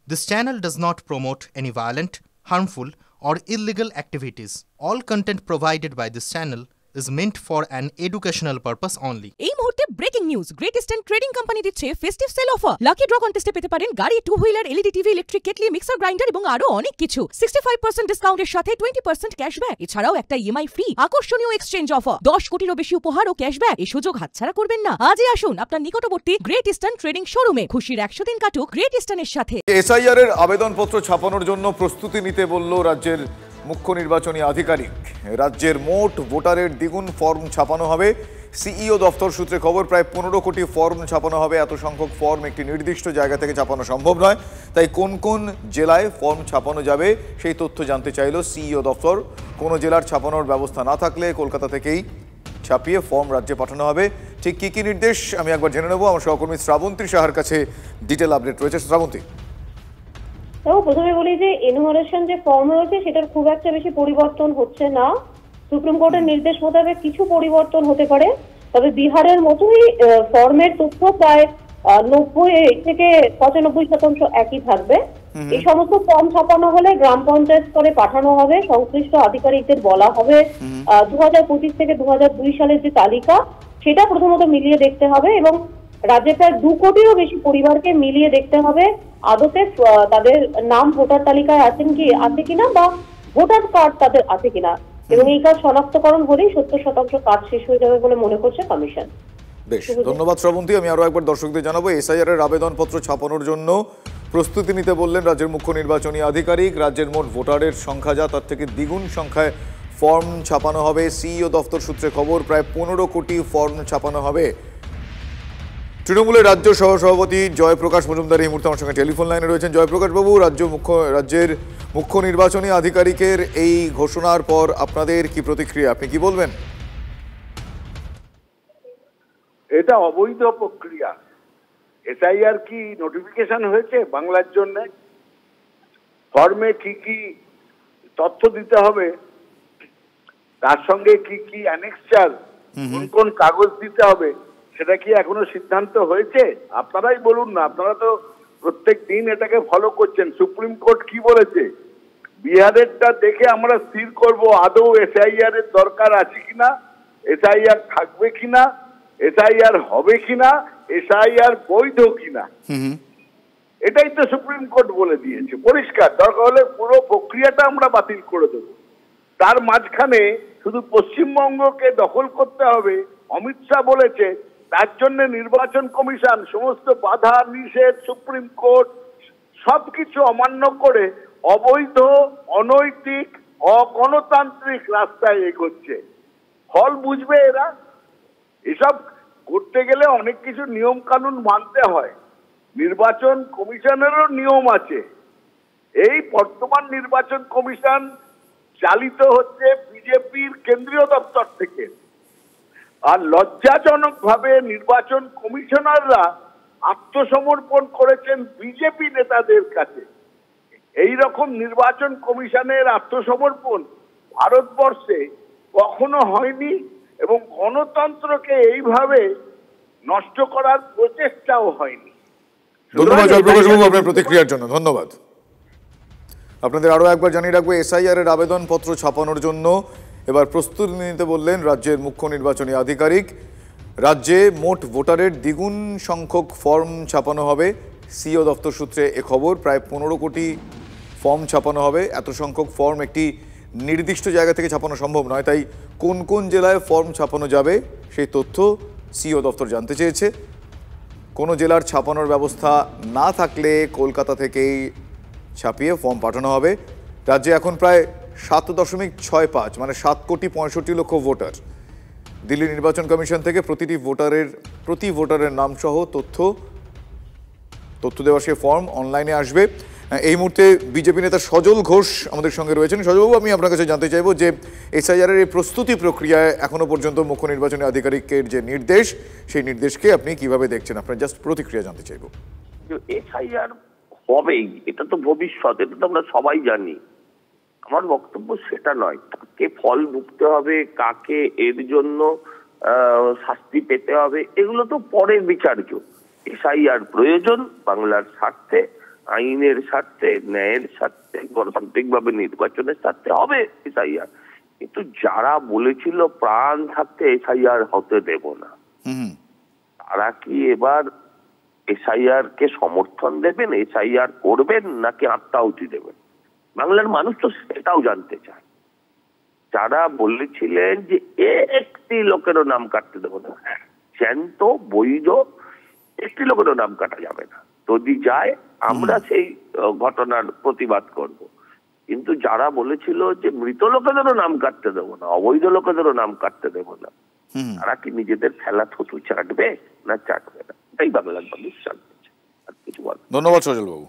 This channel does not promote any violent, harmful, or illegal activities. All content provided by this channel is meant for an educational purpose only. এই মুহূর্তে breaking news, great eastern trading company দিচ্ছে festive sale offer. Lucky draw কন্টেস্টে পেতে পারেন গাড়ি, two wheeler, LED TV, electric kettle, mixer grinder এবং আরো অনেক কিছু। 65% ডিসকাউন্টের সাথে 20% ক্যাশব্যাক। এছাড়াও একটা ইএমআই ফ্রি, আকর্ষণীয় এক্সচেঞ্জ অফার, 10 কোটিরও বেশি উপহার ও ক্যাশব্যাক। এই সুযোগ হাতছাড়া করবেন না। আজই আসুন আপনার নিকটবর্তী গ্রেট ইস্টার্ন ট্রেডিং শোরুমে। খুশির 100 দিন কাটুক গ্রেট ইস্টার্নের সাথে। এসআইআর এর আবেদনপত্র ছাপানোর জন্য প্রস্তুতি নিতে বলল রাজ্যের মুখ্য নির্বাচনী আধিকারিক। রাজ্যের মোট ভোটারের দ্বিগুণ ফর্ম ছাপানো হবে। সিইও দপ্তর সূত্রে খবর, প্রায় 15 কোটি ফর্ম ছাপানো হবে। এত সংখ্যক ফর্ম একটি নির্দিষ্ট জায়গা থেকে ছাপানো সম্ভব নয়, তাই কোন কোন জেলায় ফর্ম ছাপানো যাবে সেই তথ্য জানতে চাইল সিইও দপ্তর। কোনো জেলার ছাপানোর ব্যবস্থা না থাকলে কলকাতা থেকেই ছাপিয়ে ফর্ম রাজ্যে পাঠানো হবে। ঠিক কী কী নির্দেশ আমি একবার জেনে নেব। আমার সহকর্মী শ্রাবন্তী সাহার কাছে ডিটেল আপডেট রয়েছে। শ্রাবন্তী, প্রথমে বলি যে এনুমারেশন যে ফর্ম রয়েছে সেটার খুব একটা বেশি পরিবর্তন হচ্ছে না। সুপ্রিম কোর্টের নির্দেশ মোতাবেক কিছু পরিবর্তন হতে পারে, তবে বিহারের মতোই ফর্মের তথ্য প্রায় 90 থেকে 95% একই থাকবে। এই সমস্ত ফর্ম ছাপানো হলে গ্রাম পঞ্চায়েত স্তরে পাঠানো হবে। সংশ্লিষ্ট আধিকারিকদের বলা হবে 2025 থেকে 2002 সালের যে তালিকা সেটা প্রথমত মিলিয়ে দেখতে হবে এবং রাজ্যে প্রায় 2 কোটিরও বেশি পরিবারকে মিলিয়ে দেখতে হবে আদতে তাদের নাম ভোটার তালিকায় আছে কিনা বা ভোটার কার্ড তাদের আছে কিনা, এবং এই কাজ শনাক্তকরণ হলেই 70% কাজ শেষ হয়ে যাবে বলে মনে করছে কমিশন। বেশ, ধন্যবাদ শ্রাবন্তী। আমি আরো একবার দর্শকদের জানাবো, এসআইআর এর আবেদনপত্র ছাপানোর জন্য প্রস্তুতি নিতে বললেন রাজ্যের মুখ্য নির্বাচনী আধিকারিক। রাজ্যের মোট ভোটারের সংখ্যা যা, তার থেকে দ্বিগুণ সংখ্যায় ফর্ম ছাপানো হবে। সিইও দপ্তর সূত্রে খবর, প্রায় 15 কোটি ফর্ম ছাপানো হবে। তৃণমূলের রাজ্য সহসভাপতি জয়প্রকাশ মজুমদার এই মুহূর্তে আমার সঙ্গে টেলিফোন লাইনে রয়েছেন। জয়প্রকাশ বাবু, রাজ্যের মুখ্য নির্বাচনী আধিকারিকের এই ঘোষণার পর আপনাদের কি প্রতিক্রিয়া, আপনি কি বলবেন? এটা অবৈধ প্রক্রিয়া। এসআইআর কি নোটিফিকেশন হয়েছে বাংলার জন্য? ফর্মে কি কি তথ্য দিতে হবে, তার সঙ্গে কি কি অ্যানেক্সার, কোন কোন কাগজ দিতে হবে, সেটা কি এখনো সিদ্ধান্ত হয়েছে? আপনারাই বলুন না, আপনারা তো প্রত্যেক দিন এটাকে ফলো করছেন। সুপ্রিম কোর্ট কি বলেছে? বিহারেরটা দেখে আমরা স্থির করব আদৌ এসআইআর এর দরকার আছে কিনা, এসআইআর থাকবে কিনা, এসআইআর হবে কিনা, এসআইআর বৈধ কিনা। এটাই তো সুপ্রিম কোর্ট বলে দিয়েছে পরিষ্কার। দরকার হলে পুরো প্রক্রিয়াটা আমরা বাতিল করে দেবো। তার মাঝখানে শুধু পশ্চিমবঙ্গকে দখল করতে হবে অমিত শাহ বলেছে, তার জন্য নির্বাচন কমিশন সমস্ত বাধা নিষেধ সুপ্রিম কোর্ট সবকিছু অমান্য করে অবৈধ, অনৈতিক, অগণতান্ত্রিক রাস্তায় এগোচ্ছে। ফল বুঝবে এরা? এসব করতে গেলে অনেক কিছু নিয়ম কানুন মানতে হয়। নির্বাচন কমিশনেরও নিয়ম আছে। এই বর্তমান নির্বাচন কমিশন চালিত হচ্ছে বিজেপির কেন্দ্রীয় দপ্তর থেকে, আর লজ্জাজনক ভাবে নির্বাচন কমিশনাররা আত্মসমর্পণ করেছেন বিজেপি নেতাদের কাছে। এই রকম নির্বাচন কমিশনের আত্মসমর্পণ ভারতবর্ষে কখনো হয়নি এবং গণতন্ত্রকে এইভাবে নষ্ট করার প্রচেষ্টাও হয়নি। ধন্যবাদ জয়প্রকাশ বাবু আপনার প্রতিক্রিয়ার জন্য। ধন্যবাদ। আপনাদের আরো একবার জানিয়ে রাখবো, এসআইআর এর আবেদনপত্র ছাপানোর জন্য এবার প্রস্তুতি নিতে বললেন রাজ্যের মুখ্য নির্বাচনী আধিকারিক। রাজ্যে মোট ভোটারের দ্বিগুণ সংখ্যক ফর্ম ছাপানো হবে। সিইও দপ্তর সূত্রে এ খবর, প্রায় 15 কোটি ফর্ম ছাপানো হবে। এত সংখ্যক ফর্ম একটি নির্দিষ্ট জায়গা থেকে ছাপানো সম্ভব নয়, তাই কোন কোন জেলায় ফর্ম ছাপানো যাবে সেই তথ্য সিইও দপ্তর জানতে চেয়েছে। কোনো জেলার ছাপানোর ব্যবস্থা না থাকলে কলকাতা থেকেই ছাপিয়ে ফর্ম পাঠানো হবে। রাজ্যে এখন প্রায় 7.65 মানে 7,65,00,000 ভোটার। দিল্লি নির্বাচন কমিশন থেকে প্রতি ভোটারের নাম সহ তথ্য দেওয়া সে ফর্ম অনলাইনে আসবে। এই মুহূর্তে বিজেপি নেতা সজল ঘোষ আমাদের সঙ্গে রয়েছেন। সজলবাবু, আমি আপনার কাছে জানতে চাইব যে এসআইআর এর এই প্রস্তুতি প্রক্রিয়ায় এখনো পর্যন্ত মুখ্য নির্বাচনী আধিকারিকের যে নির্দেশ, সেই নির্দেশকে আপনি কিভাবে দেখছেন? আপনার জাস্ট প্রতিক্রিয়া জানতে চাইব। এসআইআর হবেই, এটা তো ভবিষ্যৎ, এটা তো আমরা সবাই জানি। আমার বক্তব্য সেটা নয়, কাকে ফল ভুগতে হবে, কাকে এর জন্য শাস্তি পেতে হবে, এগুলো তো পরের বিচার্য। এসআইআর প্রয়োজন বাংলার স্বার্থে, আইনের স্বার্থে, ন্যায়ের স্বার্থে, গণতান্ত্রিকভাবে নির্বাচনের স্বার্থে হবে এসআইআর। কিন্তু যারা বলেছিল প্রাণ থাকতে এসআইআর হতে দেব না, তারা কি এবার এসআইআর কে সমর্থন দেবেন, এসআইআর করবেন, নাকি আত্মাহুতি দেবেন? বাংলার মানুষ তো সেটাও জানতে চায়। যারা বলেছিলেন যে একটি লোকেরও নাম কাটতে দেবো না, জ্যান্ত বৈধ একটি লোকেরও নাম কাটা যাবে না, যদি যায় আমরা সেই ঘটনার প্রতিবাদ করব। কিন্তু যারা বলেছিল যে মৃত লোকেদেরও নাম কাটতে দেবো না, অবৈধ লোকেদেরও নাম কাটতে দেবো না, তারা কি নিজেদের খেলা থুতু চাটবে না চাটবে না? এটাই বাংলার মানুষ জানতে চায়, আর কিছু বল। ধন্যবাদ সজল বাবু।